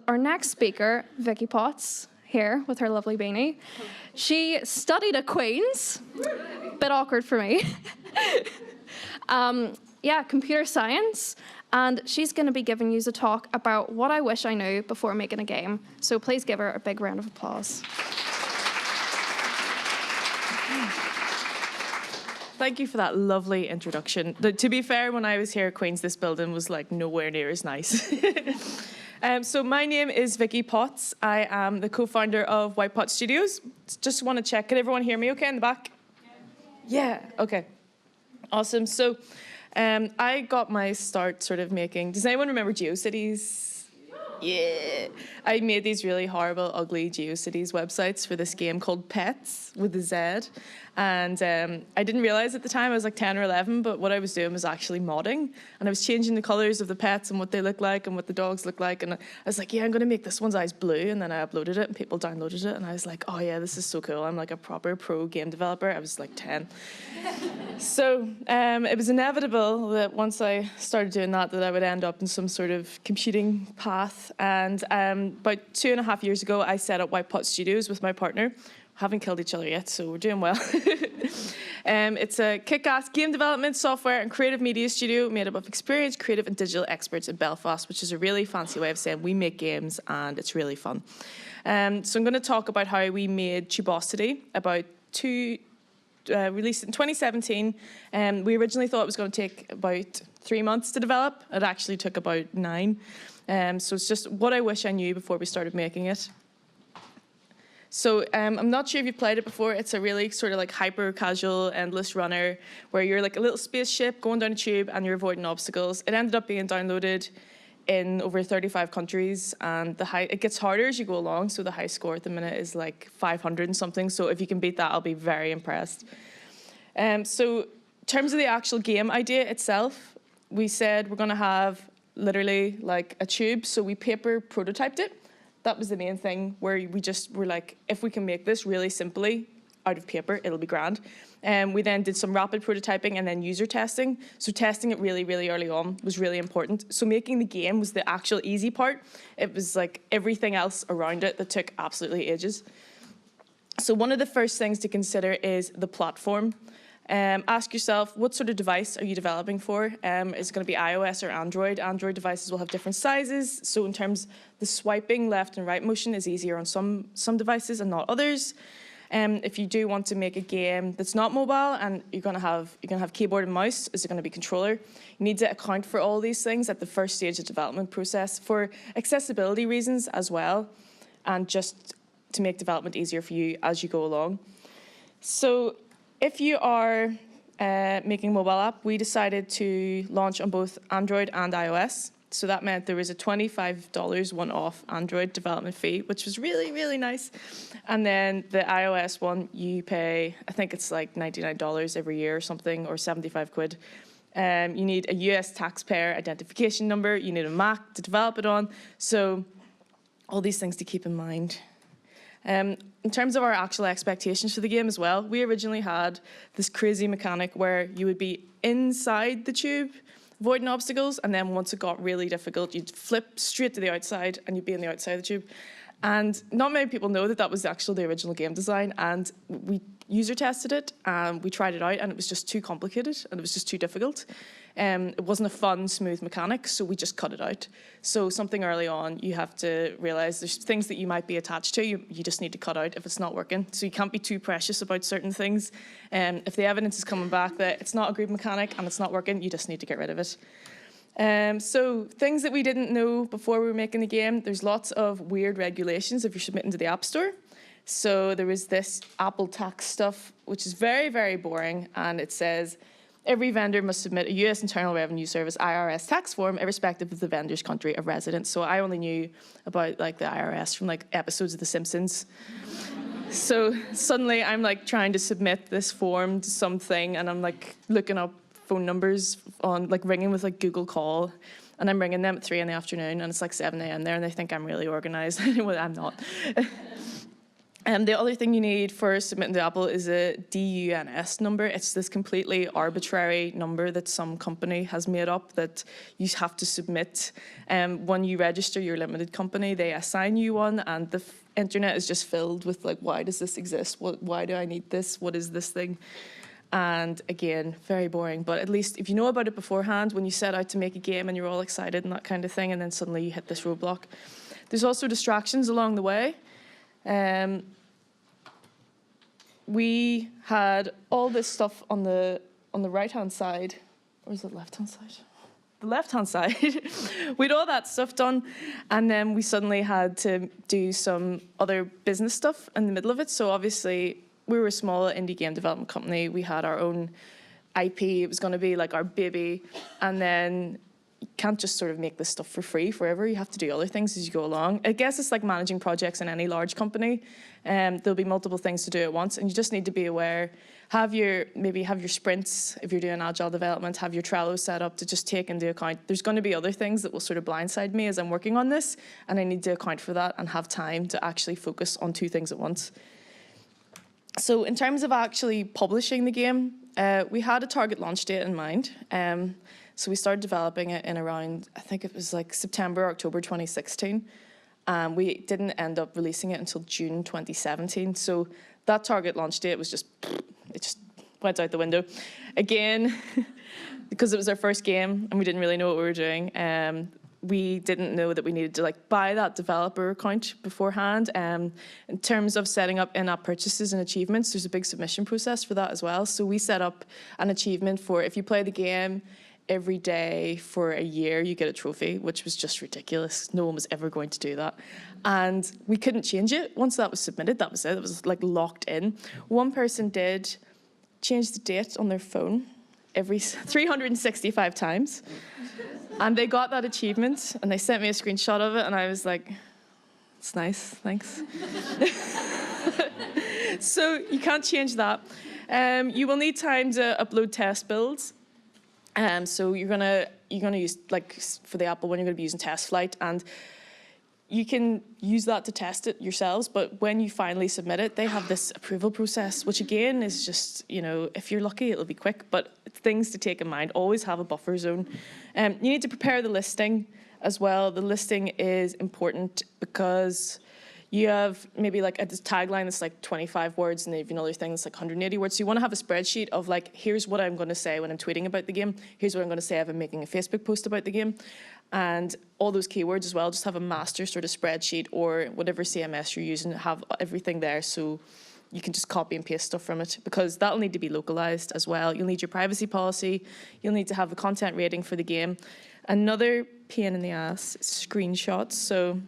Our next speaker, Vicky Potts, here with her lovely beanie. She studied at Queen's. Bit awkward for me. Computer science. And she's going to be giving you a talk about what I wish I knew before making a game. So please give her a big round of applause. Thank you for that lovely introduction. To be fair, when I was here at Queen's, this building was like nowhere near as nice. So my name is Vicky Potts. I am the co-founder of White Pot Studios. Just want to check, can everyone hear me okay in the back? Yeah, okay. Awesome. So I got my start sort of making, does anyone remember GeoCities? Yeah. I made these really horrible, ugly GeoCities websites for this game called Pets with a Z. And I didn't realize at the time, I was like 10 or 11, but what I was doing was actually modding. And I was changing the colors of the pets and what they look like and what the dogs look like. And I was like, yeah, I'm going to make this one's eyes blue. And then I uploaded it and people downloaded it. And I was like, oh yeah, this is so cool. I'm like a proper pro game developer. I was like 10. So it was inevitable that once I started doing that I would end up in some sort of computing path. And about 2.5 years ago, I set up White Pot Studios with my partner. Haven't killed each other yet, so we're doing well. It's a kick-ass game development, software and creative media studio made up of experienced creative and digital experts in Belfast, which is a really fancy way of saying we make games and it's really fun. So I'm going to talk about how we made Tubosity released in 2017. We originally thought it was going to take about 3 months to develop. It actually took about 9. So it's just what I wish I knew before we started making it. So I'm not sure if you've played it before. It's a really sort of like hyper casual, endless runner where you're like a little spaceship going down a tube and you're avoiding obstacles. It ended up being downloaded in over 35 countries, and it gets harder as you go along. So the high score at the minute is like 500 and something. So if you can beat that, I'll be very impressed. So in terms of the actual game idea itself, we said we're going to have literally like a tube. So we paper prototyped it. That was the main thing, where we just were like, if we can make this really simply out of paper, it'll be grand. We then did some rapid prototyping and then user testing. So testing it really, really early on was really important. So making the game was the actual easy part. It was like everything else around it that took absolutely ages. So one of the first things to consider is the platform. Ask yourself, what sort of device are you developing for? Is it going to be iOS or Android? Android devices will have different sizes. So in terms, the swiping left and right motion is easier on some devices and not others. If you do want to make a game that's not mobile and you're going to have keyboard and mouse, is it going to be controller? You need to account for all these things at the first stage of development process for accessibility reasons as well, and just to make development easier for you as you go along. So if you are making a mobile app, we decided to launch on both Android and iOS. So that meant there was a $25 one-off Android development fee, which was really, really nice. And then the iOS one, you pay, I think it's like $99 every year or something, or 75 quid. You need a US taxpayer identification number. You need a Mac to develop it on. So all these things to keep in mind. In terms of our actual expectations for the game as well, we originally had this crazy mechanic where you would be inside the tube, avoiding obstacles, and then once it got really difficult, you'd flip straight to the outside and you'd be on the outside of the tube. And not many people know that that was actually the original game design, and we user tested it, and we tried it out, and it was just too complicated, and it was just too difficult. It wasn't a fun, smooth mechanic, so we just cut it out. So something early on, you have to realise there's things that you might be attached to, you just need to cut out if it's not working. So you can't be too precious about certain things. If the evidence is coming back that it's not a good mechanic and it's not working, you just need to get rid of it. So things that we didn't know before we were making the game, there's lots of weird regulations if you're submitting to the App Store. So there was this Apple tax stuff, which is very, very boring, and it says every vendor must submit a US Internal Revenue Service IRS tax form irrespective of the vendor's country of residence. So I only knew about like the IRS from like episodes of The Simpsons. So suddenly I'm like trying to submit this form to something, and I'm like looking up phone numbers on like ringing with like Google Call, and I'm ringing them at 3 p.m, and it's like 7 a.m. there, and they think I'm really organized. Well, I'm not. The other thing you need for submitting to Apple is a DUNS number. It's this completely arbitrary number that some company has made up that you have to submit. When you register your limited company, they assign you one, and the internet is just filled with like, why does this exist? Why do I need this? What is this thing? And again, very boring. But at least if you know about it beforehand, when you set out to make a game and you're all excited and that kind of thing, and then suddenly you hit this roadblock. There's also distractions along the way. We had all this stuff on the right-hand side, or is it left-hand side? The left-hand side. We had all that stuff done, and then we suddenly had to do some other business stuff in the middle of it. So obviously, we were a small indie game development company. We had our own IP. It was going to be like our baby, and then you can't just sort of make this stuff for free forever. You have to do other things as you go along. I guess it's like managing projects in any large company. There'll be multiple things to do at once, and you just need to be aware. Maybe have your sprints if you're doing agile development. Have your Trello set up to just take into account. There's going to be other things that will sort of blindside me as I'm working on this, and I need to account for that and have time to actually focus on two things at once. So in terms of actually publishing the game, we had a target launch date in mind. So we started developing it in around, I think it was like September, October 2016. We didn't end up releasing it until June 2017. So that target launch date was it just went out the window. Again, because it was our first game and we didn't really know what we were doing. We didn't know that we needed to like buy that developer account beforehand. In terms of setting up in-app purchases and achievements, there's a big submission process for that as well. So we set up an achievement for if you play the game every day for a year, you get a trophy, which was just ridiculous. No one was ever going to do that. And we couldn't change it. Once that was submitted, that was it. It was like locked in. One person did change the date on their phone every 365 times. And they got that achievement, and they sent me a screenshot of it, and I was like, it's nice, thanks. So you can't change that. You will need time to upload test builds. So you're gonna use, like for the Apple one, you're gonna be using TestFlight, and you can use that to test it yourselves, but when you finally submit it, they have this approval process, which again is just, if you're lucky, it'll be quick, but things to take in mind, always have a buffer zone. You need to prepare the listing as well. The listing is important because you have maybe like a tagline that's like 25 words, and then you have another thing that's like 180 words. So you want to have a spreadsheet of like, here's what I'm going to say when I'm tweeting about the game. Here's what I'm going to say if I'm making a Facebook post about the game. And all those keywords as well, just have a master sort of spreadsheet or whatever CMS you're using, have everything there so you can just copy and paste stuff from it, because that'll need to be localized as well. You'll need your privacy policy. You'll need to have the content rating for the game. Another pain in the ass is screenshots. So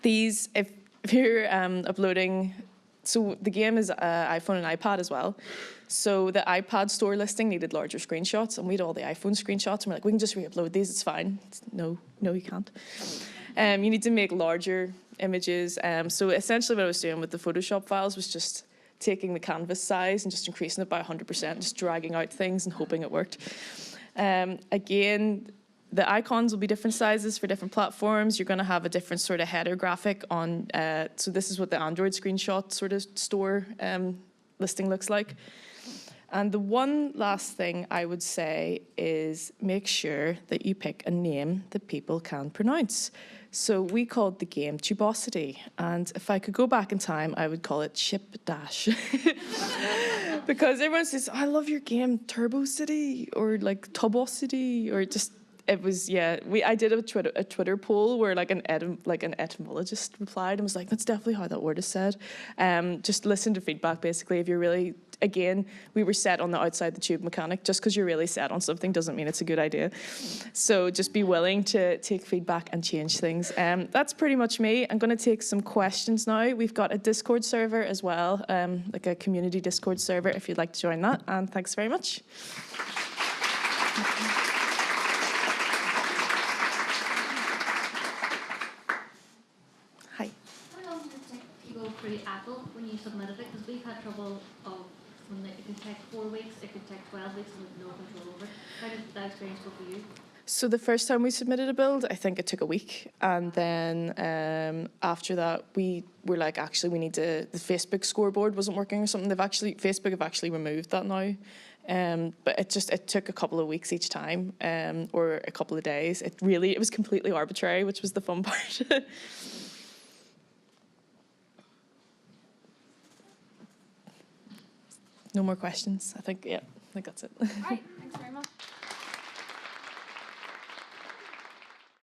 these, if you're uploading, so the game is iPhone and iPad as well. So the iPad store listing needed larger screenshots, and we had all the iPhone screenshots, and we're like, we can just re-upload these, it's fine. No, you can't. You need to make larger images. So essentially what I was doing with the Photoshop files was just taking the canvas size and just increasing it by 100%, just dragging out things and hoping it worked. Again, the icons will be different sizes for different platforms. You're going to have a different sort of header graphic on, so this is what the Android screenshot sort of store listing looks like. And the one last thing I would say is make sure that you pick a name that people can pronounce. So we called the game Tubosity, and if I could go back in time, I would call it Chip Dash. Because everyone says, I love your game Turbo City, or like Tubosity, or just, it was, yeah. I did a Twitter poll where like an etymologist replied and was like, that's definitely how that word is said. Just listen to feedback, basically. If you're really, again, we were set on the outside the tube mechanic. Just because you're really set on something doesn't mean it's a good idea. So just be willing to take feedback and change things. That's pretty much me. I'm going to take some questions now. We've got a Discord server as well, like a community Discord server if you'd like to join that. And thanks very much. Through Apple when you submitted it, because we've had trouble of when it could take 4 weeks, it could take 12 weeks, and no control over it. How did that experience go for you? So the first time we submitted a build, I think it took a week, and then after that we were like, actually we need to. The Facebook scoreboard wasn't working or something. Facebook have actually removed that now, but it took a couple of weeks each time, or a couple of days. It was completely arbitrary, which was the fun part. No more questions. I think that's it. Right, thanks very much.